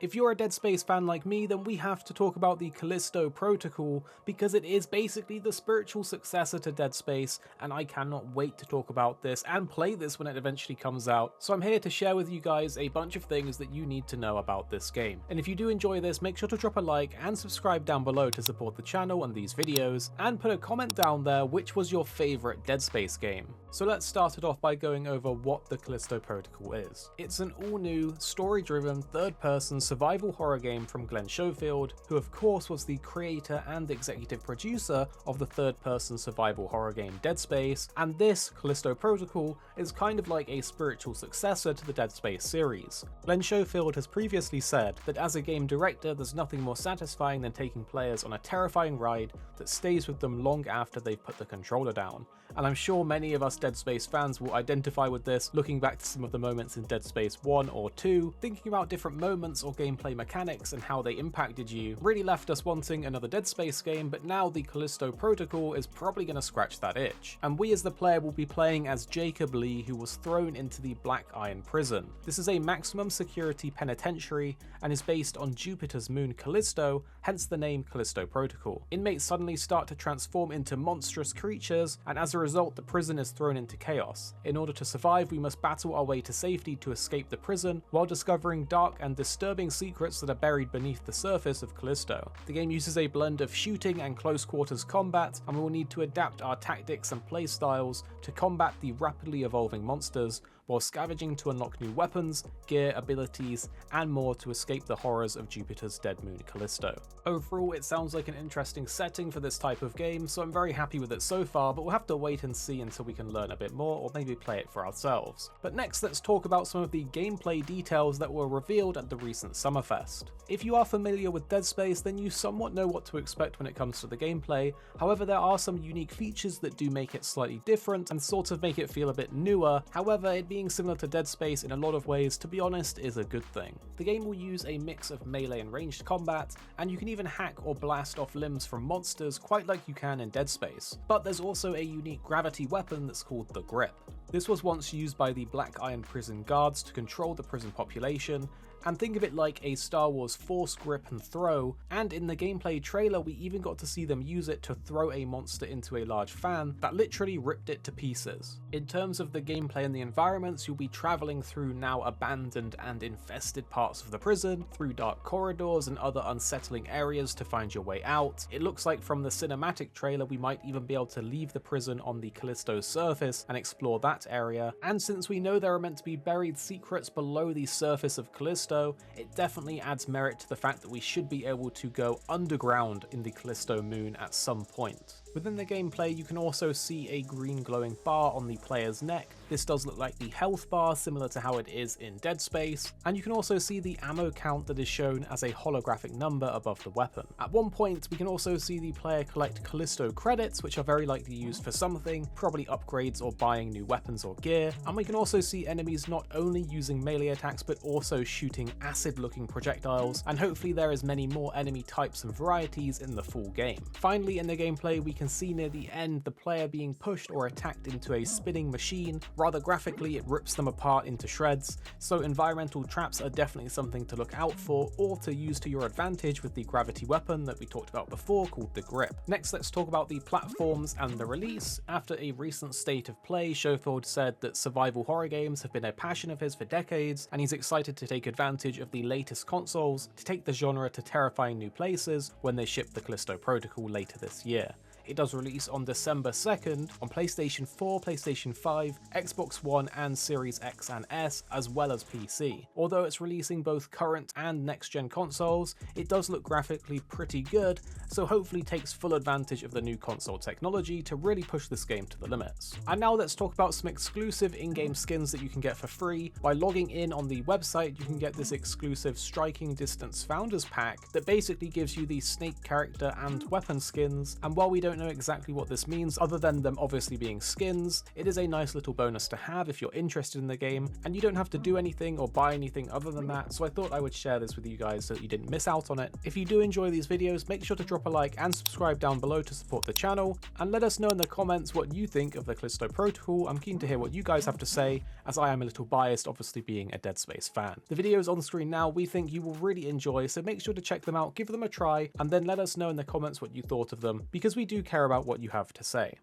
If you're a Dead Space fan like me, then we have to talk about the Callisto Protocol, because it is basically the spiritual successor to Dead Space, and I cannot wait to talk about this and play this when it eventually comes out. So I'm here to share with you guys a bunch of things that you need to know about this game. And if you do enjoy this, make sure to drop a like and subscribe down below to support the channel and these videos, and put a comment down there which was your favourite Dead Space game. So let's start it off by going over what the Callisto Protocol is. It's an all-new, story-driven, third-person survival horror game from Glenn Schofield, who of course was the creator and executive producer of the third-person survival horror game Dead Space, and this, Callisto Protocol, is kind of like a spiritual successor to the Dead Space series. Glenn Schofield has previously said that as a game director, there's nothing more satisfying than taking players on a terrifying ride that stays with them long after they've put the controller down. And I'm sure many of us Dead Space fans will identify with this, looking back to some of the moments in Dead Space 1 or 2, thinking about different moments or gameplay mechanics and how they impacted you. Really left us wanting another Dead Space game, but now the Callisto Protocol is probably going to scratch that itch. And we as the player will be playing as Jacob Lee, who was thrown into the Black Iron Prison. This is a maximum security penitentiary and is based on Jupiter's moon Callisto, hence the name Callisto Protocol. Inmates suddenly start to transform into monstrous creatures, and as a result the prison is thrown into chaos. In order to survive, we must battle our way to safety to escape the prison, while discovering dark and disturbing secrets that are buried beneath the surface of Callisto. The game uses a blend of shooting and close quarters combat, and we will need to adapt our tactics and playstyles to combat the rapidly evolving monsters, while scavenging to unlock new weapons, gear, abilities, and more to escape the horrors of Jupiter's dead moon Callisto. Overall, it sounds like an interesting setting for this type of game, so I'm very happy with it so far, but we'll have to wait and see until we can learn a bit more, or maybe play it for ourselves. But next, let's talk about some of the gameplay details that were revealed at the recent Summerfest. If you are familiar with Dead Space, then you somewhat know what to expect when it comes to the gameplay. However, there are some unique features that do make it slightly different and sort of make it feel a bit newer. However, it being similar to Dead Space in a lot of ways, to be honest, is a good thing. The game will use a mix of melee and ranged combat, and you can even hack or blast off limbs from monsters quite like you can in Dead Space. But there's also a unique gravity weapon that's called the Grip. This was once used by the Black Iron Prison guards to control the prison population, and think of it like a Star Wars Force grip and throw, and in the gameplay trailer we even got to see them use it to throw a monster into a large fan that literally ripped it to pieces. In terms of the gameplay and the environments, you'll be travelling through now abandoned and infested parts of the prison, through dark corridors and other unsettling areas to find your way out. It looks like from the cinematic trailer we might even be able to leave the prison on the Callisto's surface and explore that area, and since we know there are meant to be buried secrets below the surface of Callisto, it definitely adds merit to the fact that we should be able to go underground in the Callisto moon at some point. Within the gameplay, you can also see a green glowing bar on the player's neck. This does look like the health bar, similar to how it is in Dead Space, and you can also see the ammo count that is shown as a holographic number above the weapon. At one point, we can also see the player collect Callisto credits, which are very likely used for something, probably upgrades or buying new weapons or gear, and we can also see enemies not only using melee attacks but also shooting acid-looking projectiles, and hopefully there is many more enemy types and varieties in the full game. Finally, in the gameplay, we can see near the end the player being pushed or attacked into a spinning machine. Rather graphically, it rips them apart into shreds, so environmental traps are definitely something to look out for or to use to your advantage with the gravity weapon that we talked about before called the Grip. Next, let's talk about the platforms and the release. After a recent state of play, Schofield said that survival horror games have been a passion of his for decades, and he's excited to take advantage of the latest consoles to take the genre to terrifying new places when they ship the Callisto Protocol later this year. It does release on December 2nd on PlayStation 4, PlayStation 5, Xbox One and Series X and S, as well as PC. Although it's releasing both current and next-gen consoles, it does look graphically pretty good, so hopefully takes full advantage of the new console technology to really push this game to the limits. And now let's talk about some exclusive in-game skins that you can get for free. By logging in on the website, you can get this exclusive Striking Distance Founders Pack that basically gives you the Snake character and weapon skins, and while we don't don't know exactly what this means other than them obviously being skins, it is a nice little bonus to have if you're interested in the game, and you don't have to do anything or buy anything other than that, so I thought I would share this with you guys so that you didn't miss out on it. If you do enjoy these videos, make sure to drop a like and subscribe down below to support the channel, and let us know in the comments what you think of the Callisto Protocol. I'm keen to hear what you guys have to say, as I am a little biased, obviously being a Dead Space fan. The videos on screen now we think you will really enjoy, so make sure to check them out, give them a try, and then let us know in the comments what you thought of them, because we do care about what you have to say.